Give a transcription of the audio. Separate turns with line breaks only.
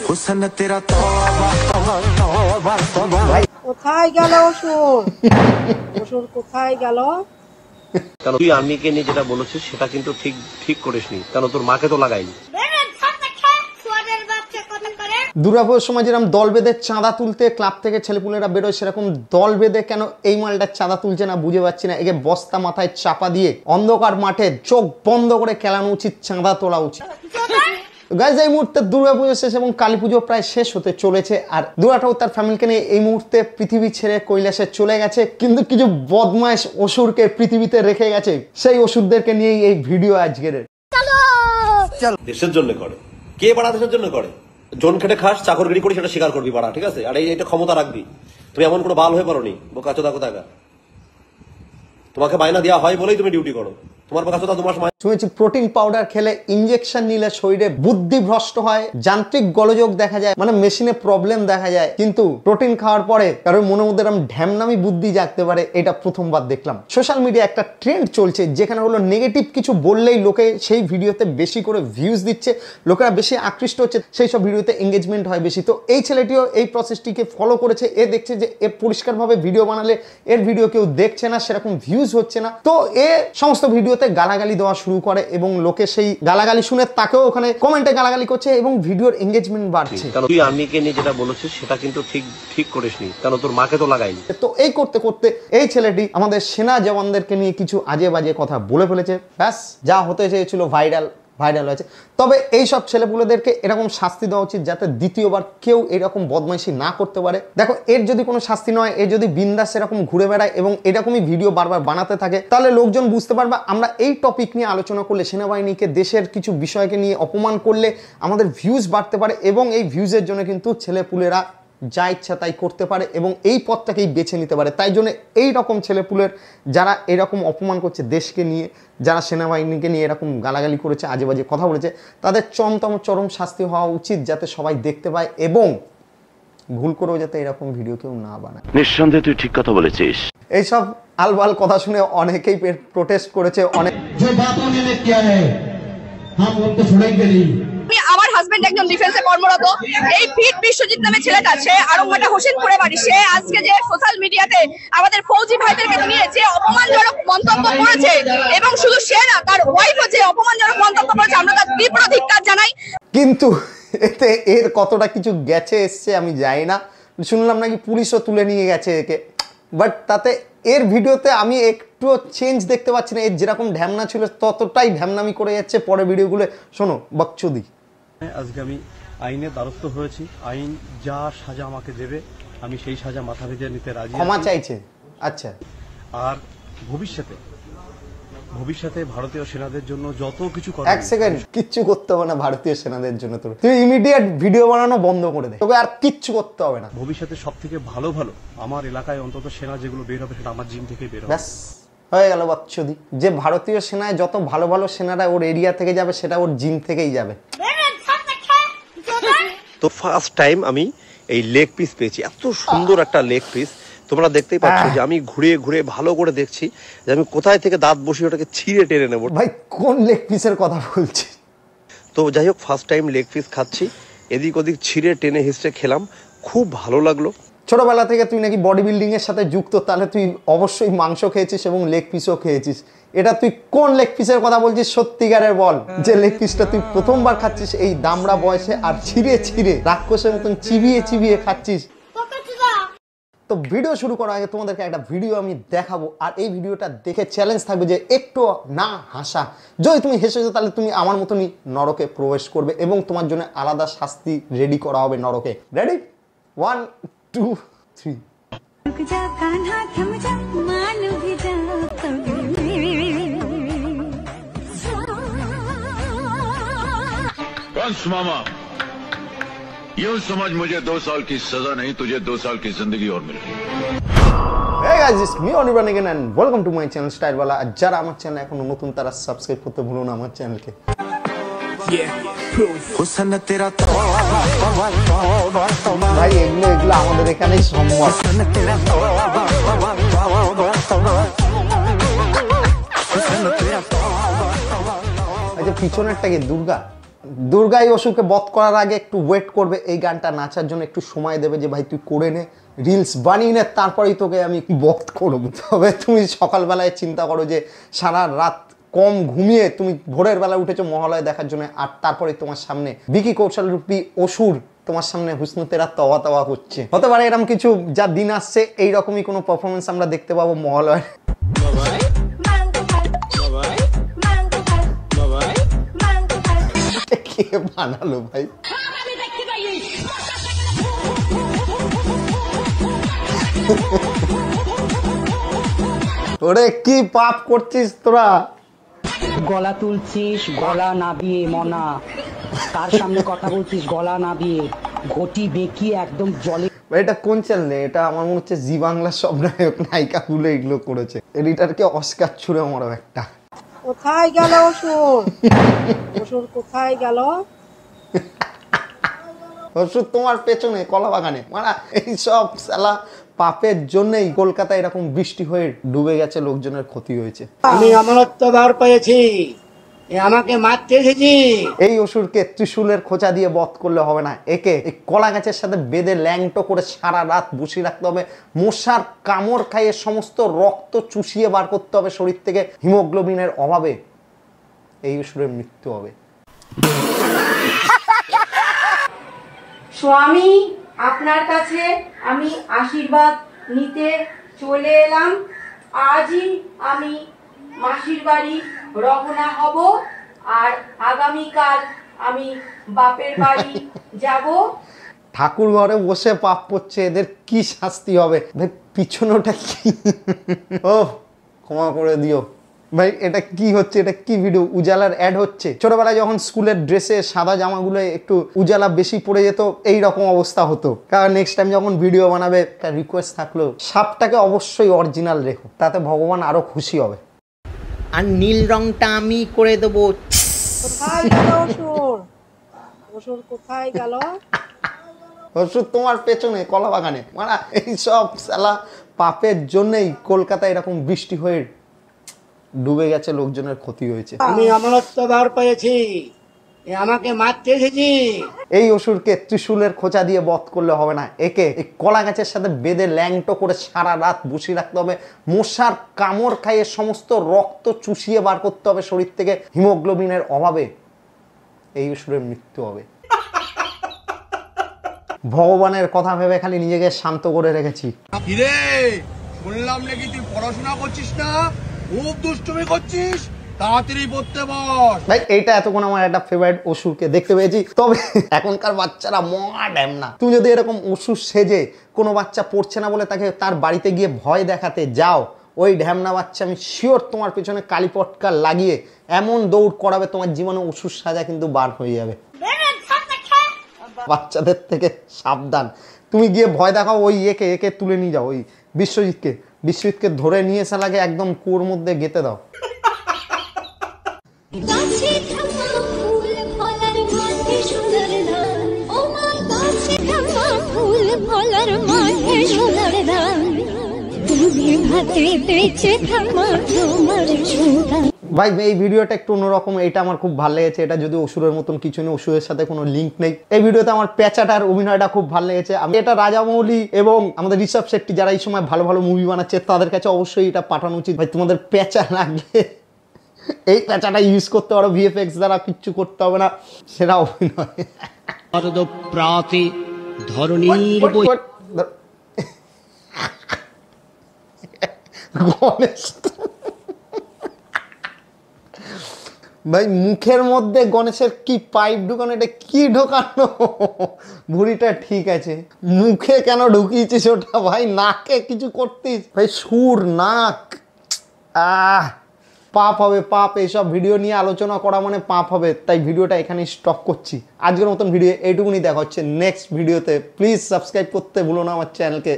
हुस्न तेरा तौबा तौबा तौबा।
কোথায় গেল অসুর? অসুর কোথায় গেল?
কারণ তুই আর্মিকে নিয়ে যেটা বলেছিস সেটা কিন্তু ঠিক করিসনি, কারণ তোর মাকে তো লাগাইনি।
দুর্গাপুজোর সময় যেরকম দল বেঁধে চাঁদা তুলতে ক্লাব থেকে ছেলেপুলেরা বেরোয়, সেরকম দল বেঁধে কেন এই মালটার চাঁদা তুলছে না বুঝে পাচ্ছি না। একে বস্তা মাথায় চাপা দিয়ে অন্ধকার মাঠে চোখ বন্ধ করে খেলানো উচিত, চাঁদা তোলা উচিত। গাইজ, এই মুহূর্তে দুর্গাপুজো শেষ এবং কালী পুজো প্রায় শেষ হতে চলেছে, আর দুর্গা ঠাকুর তার ফ্যামিলিকে নিয়ে এই মুহূর্তে পৃথিবী ছেড়ে কৈলাসে চলে গেছে। কিন্তু কিছু বদমাইশ অসুরকে পৃথিবীতে রেখে গেছে, সেই অসুরদেরকে নিয়েই এই ভিডিও আজকের।
দেশের জন্য করে কে বাড়া? দেশের জন্য করে। জন খেটে খাস, চাকরগিরি করি, সেটা স্বীকার করবি বাড়া, ঠিক আছে? আর এইটা ক্ষমতা রাখবি। তুমি এমন কোনো বাল হয়ে পারোনি বোকাচোদা কোথাকার। তোমাকে মাইনা দেওয়া হয় বলেই তুমি ডিউটি করো। তোমার বোকাচোদা 2 মাস
শুনেছি প্রোটিন পাউডার খেলে, ইনজেকশন নিলে শরীরে বুদ্ধি ভ্রষ্ট হয়, যান্ত্রিক গোলযোগ দেখা যায়, মানে মেশিনে প্রবলেম দেখা যায়। কিন্তু প্রোটিন খাওয়ার পরে কারোর মনের মধ্যে এরকম ঢ্যামনামি বুদ্ধি জাগতে পারে, এটা প্রথমবার দেখলাম। সোশ্যাল মিডিয়া একটা ট্রেন্ড চলছে যেখানে হলো নেগেটিভ কিছু বললেই লোকে সেই ভিডিওতে বেশি করে ভিউজ দিচ্ছে, লোকেরা বেশি আকৃষ্ট হচ্ছে, সেই সব ভিডিওতে এঙ্গেজমেন্ট হয় বেশি। তো এই ছেলেটিও এই প্রসেসটিকে ফলো করেছে। এ দেখছে যে এ পরিষ্কারভাবে ভিডিও বানালে এর ভিডিও কেউ দেখছে না, সেরকম ভিউজ হচ্ছে না। তো এ সমস্ত ভিডিওতে গালাগালি দেওয়া শুরু করে এবং লোকে সেই গালাগালি শুনে তাকেও ওখানে কমেন্টে গালাগালি করছে এবং ভিডিওর এঙ্গেজমেন্ট বাড়ছে।
কারণ তুই আর্মিকে নিয়ে যেটা বলেছিস সেটা কিন্তু ঠিক করিসনি, কারণ তোর মাকে তো লাগাইনি।
তো এই করতে করতে এই ছেলেটি আমাদের সেনা জওয়ানদেরকে নিয়ে কিছু আজে বাজে কথা বলে ফেলেছে। ব্যাস, যা হতে চেয়েছিল ভাইরাল হয়েছে। তবে এই সব ছেলেপুলেদেরকে এরকম শাস্তি দেওয়া উচিত যাতে দ্বিতীয়বার কেউ এরকম বদমাইশি না করতে পারে। দেখো, এর যদি কোনো শাস্তি নয়, এর যদি বিন্দাস এরকম ঘুরে বেড়ায় এবং এরকমই ভিডিও বারবার বানাতে থাকে, তাহলে লোকজন বুঝতে পারবে আমরা এই টপিক নিয়ে আলোচনা করলে, সেনাবাহিনীকে, দেশের কিছু বিষয়কে নিয়ে অপমান করলে আমাদের ভিউজ বাড়তে পারে এবং এই ভিউজের জন্য কিন্তু ছেলেপুলেরা যা ইচ্ছা তাই করতে পারে এবং এই পথটাকেই বেছে নিতে পারে। তাই জন্য এই রকম ছেলেপুলের যারা এরকম অপমান করছে দেশকে নিয়ে, যারা সেনাবাহিনীকে নিয়ে এরকম গালাগালি করেছে, আজে বাজে কথা বলেছে, তাদের চরম শাস্তি হওয়া উচিত যাতে সবাই দেখতে পায় এবং ভুল করেও যাতে এরকম ভিডিও কেউ না বানায়।
নিঃসন্দেহে তুই ঠিক কথা বলেছিস।
এইসব আলবাল কথা শুনে অনেকেই প্রোটেস্ট করেছে। অনেক
আমার হাজবেন্ড একজন ডিফেন্সে কর্মরত, এই ফিট বিশ্বজিৎ নামে ছেলেটা, সে আরংঘাটা হোসেনপুরে বাড়ি। সে আজকে যে সোশ্যাল মিডিয়াতে আমাদের ফৌজি ভাইদেরকে নিয়ে যে অপমানজনক মন্তব্য করেছে, এবং শুধু সে না, তার ওয়াইফও যে অপমানজনক মন্তব্য করেছে, আমরা তার তীব্র ধিক্কার জানাই।
কিন্তু এতে এর কতটা কিছু গেছে এসছে আমি জানি না। শুনলাম নাকি পুলিশও তুলে নিয়ে গেছে একে, বাট তাতে এর ভিডিওতে আমি একটু চেঞ্জ দেখতে পাচ্ছি না। এর যেরকম ঢ্যামনা ছিল ততটাই ঢ্যামনামি করে যাচ্ছে পরে ভিডিওগুলো। শোনো বকচুদি।
আজকে আমি আইনের দ্বারস্থ হয়েছি। আইন যা সাজা আমাকে দেবে আমি সেই সাজা মাথা ভেজে নিতে রাজি।
ক্ষমা চাইছে? আচ্ছা।
আর ভবিষ্যতে ভারতীয় সেনাদের জন্য যত কিছু করবে।
এক সেকেন্ড, কিচ্ছু করতে হবে না ভারতীয় সেনাদের জন্য। তুই ইমিডিয়েট ভিডিও বানানো বন্ধ করে দে, তবে আর কিচ্ছু করতে হবে না।
ভবিষ্যতে সব থেকে ভালো আমার এলাকায় অন্তত সেনা যেগুলো বের হবে সেটা আমার জিম থেকে বের হবে।
ব্যাস হয়ে গেল বাচ্চুদি। যে ভারতীয় সেনায় যত ভালো সেনারা ওর এরিয়া থেকে যাবে, সেটা ওর জিম থেকেই যাবে।
তো ফার্স্ট টাইম আমি এই লেগ পিস পেয়েছি, এত সুন্দর একটা লেগ পিস। তোমরা দেখতেই পাচ্ছ যে আমি ঘুরে ভালো করে দেখছি যে আমি কোথায় থেকে দাঁত বসিয়ে ওটাকে ছিঁড়ে টেনে নেব।
ভাই কোন লেগ পিসের কথা বলছি?
তো যাই হোক, ফার্স্ট টাইম লেগ পিস খাচ্ছি, এদিক ওদিক ছিঁড়ে টেনে হিসেবে খেলাম, খুব ভালো লাগলো।
ছোটবেলা থেকে তুই নাকি বডি বিল্ডিং এর সাথে যুক্ত, তাহলে তুই অবশ্যই মাংস খেয়েছিস এবং লেগ পিসও খেয়েছিস। এটা তুই কোন লেগ পিসের কথা বলছিস সত্যিকারের বল, যে লেগ পিসটা তুই প্রথমবার খাচ্ছিস এই দামড়া বয়সে, আর ছিঁড়ে রাক্ষসের মতন চিবিয়ে খাচ্ছিস। তো ভিডিও শুরু করার আগে তোমাদেরকে একটা ভিডিও আমি দেখাবো, আর এই ভিডিওটা দেখে চ্যালেঞ্জ থাকবে যে একটু না হাসা। যদি তুমি হেসেছো তাহলে তুমি আমার মতনই নরকে প্রবেশ করবে এবং তোমার জন্য আলাদা শাস্তি রেডি করা হবে নরকে। রেডি? 1 2 3।
मामा यूं समझ मुझे 2 साल की सजा नहीं, तुझे 2 साल की जिंदगी और मिलेगी।
Hey guys, it's me Anirban again and welcome to my channel Stylewala। আর যারা আমার চ্যানেল এখনো নতুন তারা সাবস্ক্রাইব করতে ভুলো না আমার চ্যানেলকে।
हुस्न तेरा तौबा तौबा तौबा।
ভাই এগুলো আমাদের এখানেই সম্ভব।
हुस्न तेरा तौबा तौबा तौबा। हुस्न तेरा तौबा तौबा।
আচ্ছা, পিছনেরটা কি দুর্গা? দুর্গাই অসুরকে বধ করার আগে একটু ওয়েট করবে, এই গানটা নাচার জন্য একটু সময় দেবে যে ভাই তুই করে নে, রিলস বানিয়ে নে, তারপরেই তোকে আমি বধ করব। তবে তুমি সকালবেলায় চিন্তা করো যে সারা রাত কম ঘুমিয়ে তুমি ভোরের বেলা উঠেছো মহালয়া দেখার জন্য, আর তারপরে তোমার সামনে ভিকি কৌশল রূপী অসুর তোমার সামনে হুসনু তেরা তওয়া তওয়া করছে। হতে পারে এরকম কিছু যা দিন আসছে এইরকমই কোনো পারফরমেন্স আমরা দেখতে পাবো মহালয়ার। কে বানালো ভাই? ওরে কি পাপ করছিস তোরা?
গলা তুলছিস গলা নাবিয়ে মনা, তার সামনে কথা বলছিস গলা নাবিয়ে, ঘটি বেঁকিয়ে একদম জলে।
এটা কোন চ্যানেলে? এটা আমার মনে হচ্ছে জি বাংলার সব নায়ক নায়িকা গুলো এগুলো করেছে। এডিটারকে অস্কার ছুড়ে মারো একটা।
কোথায় গেল অসুর? অসুর কোথায় গেল?
অসুর তোমার পেছনে কলা বাগানে মারা। এইসব শালা পাপের জন্যই কলকাতায় এরকম বৃষ্টি হয়ে ডুবে গেছে, লোকজনের ক্ষতি হয়েছে।
আমি অমরত্ব বার পেয়েছি, আমাকে মারতে এসেছি।
এই অসুরকে ত্রিশূলের খোঁচা দিয়ে বধ করলে হবে না, একে এই কলা গাছের সাথে বেঁধে ল্যাংটো করে সারা রাত বসিয়ে রাখতে হবে, মশার কামড় খাইয়ে সমস্ত রক্ত চুষিয়ে বার করতে হবে শরীর থেকে, হিমোগ্লোবিনের অভাবে এই অসুরের মৃত্যু হবে।
স্বামী, আপনার কাছে আমি আশীর্বাদ নিতে চলে এলাম। আজই আমি মাসির বাড়ি রওনা হব, আর আগামীকাল আমি বাপের বাড়ি যাব।
ঠাকুর ঘরে বসে পাপ করছে, এদের কি শাস্তি হবে ভাই? পিছনটা কি? ও ক্ষমা করে দিও ভাই, এটা কি হচ্ছে? এটা কি ভিডিও? উজালার অ্যাড হচ্ছে। ছোটবেলায় যখন স্কুলের ড্রেসে সাদা জামাগুলো একটু উজালা বেশি পড়ে যেত, এই রকম অবস্থা হতো। কারণ নেক্সট টাইম যখন ভিডিও বানাবে একটা রিকোয়েস্ট থাকলো, সাপটাকে অবশ্যই অরিজিনাল রেখো, তাতে ভগবান আরো খুশি হবে।
আর নীল রংটা আমি করে দেবো।
কোথায় গেল অসুর? অসুর কোথায় গেল?
অসুর তোমার পেছনে কলা বাগানে মারা। এইসব শালা পাপের জন্যই কলকাতায় এরকম বৃষ্টি হয়ে ডুবে গেছে, লোকজনের ক্ষতি হয়েছে।
আমি অমরত্ব বার পেয়েছি, আমাকে মারতে এসেছি।
এই অসুরকে ত্রিশূলের খোঁচা দিয়ে বধ করলে হবে না, একে এই কলা গাছের সাথে বেঁধে ল্যাংটো করে সারা রাত বসিয়ে রাখতে হবে, মশার কামড় খাইয়ে সমস্ত রক্ত চুষিয়ে বার করতে হবে শরীর থেকে, হিমোগ্লোবিনের অভাবে এই অসুরের মৃত্যু হবে। ভগবানের কথা ভেবে খালি নিজেকে শান্ত করে রেখেছি।
কিরে, শুনলাম নাকি তুই পড়াশোনা করছিস না, খুব দুষ্টুমি করছিস, তাড়াতাড়ি পড়তে বস।
ভাই এইটা এতক্ষণ আমার একটা ফেভারিট অসুরকে দেখতে পেয়েছি, তবে এখনকার বাচ্চারা মহা ড্যাম না। তুমি যদি এরকম অসুর সেজে কোনো বাচ্চা পড়ছে না বলে তাকে তার বাড়িতে গিয়ে ভয় দেখাতে যাও, ওই ঢ্যামনা বাচ্চা আমি শিওর তোমার পিছনে কালীপটকা লাগিয়ে এমন দৌড় করাবে, তোমার জীবনে অসুর সাজা কিন্তু বার হয়ে যাবে। বাচ্চাদের থেকে সাবধান। তুমি গিয়ে ভয় দেখাও ওই একে তুলে নিয়ে যাও, ওই বিশ্বজিৎকে ধরে নিয়ে এসে লাগে একদম কুয়োর মধ্যে গেঁথে দাও। ভাই এই ভিডিওটা একটু অন্যরকম, এটা আমার খুব ভালো লেগেছে। এটা যদি অসুরের মতন কিছু নেই, অসুরের সাথে কোনো লিঙ্ক নেই। এই ভিডিওতে আমার পেঁচাটার অভিনয়টা খুব ভালো লেগেছে। আমি এটা রাজামৌলি এবং আমাদের ঋষভ শেট্টি যারা এই সময় ভালো ভালো মুভি বানাচ্ছে তাদের কাছে অবশ্যই এটা পাঠানো উচিত। ভাই তোমাদের পেঁচা লাগলে এই পেঁচাটা ইউজ করতে পারো, ভিএফএক্স দ্বারা কিচ্ছু করতে হবে না, সেটা অভিনয়।
প্রাতে ধরণীর
গণেশ ভাই মুখের মধ্যে গণেশের কি পাইপ ঢুকানো? এটা কি ঢোকানো? ভুঁড়িটা ঠিক আছে, মুখে কেন ঢুকিয়েছিস ওটা? ভাই নাকে কিছু করতিস ভাই, সুর নাক। পাপ হবে, পাপ। এইসব ভিডিও নিয়ে আলোচনা করা মানে পাপ হবে, তাই ভিডিওটা এখানে স্টপ করছি। আজকের মতন ভিডিও এইটুকুনি, দেখা হচ্ছে নেক্সট ভিডিওতে। প্লিজ সাবস্ক্রাইব করতে ভুলো না আমার চ্যানেলকে।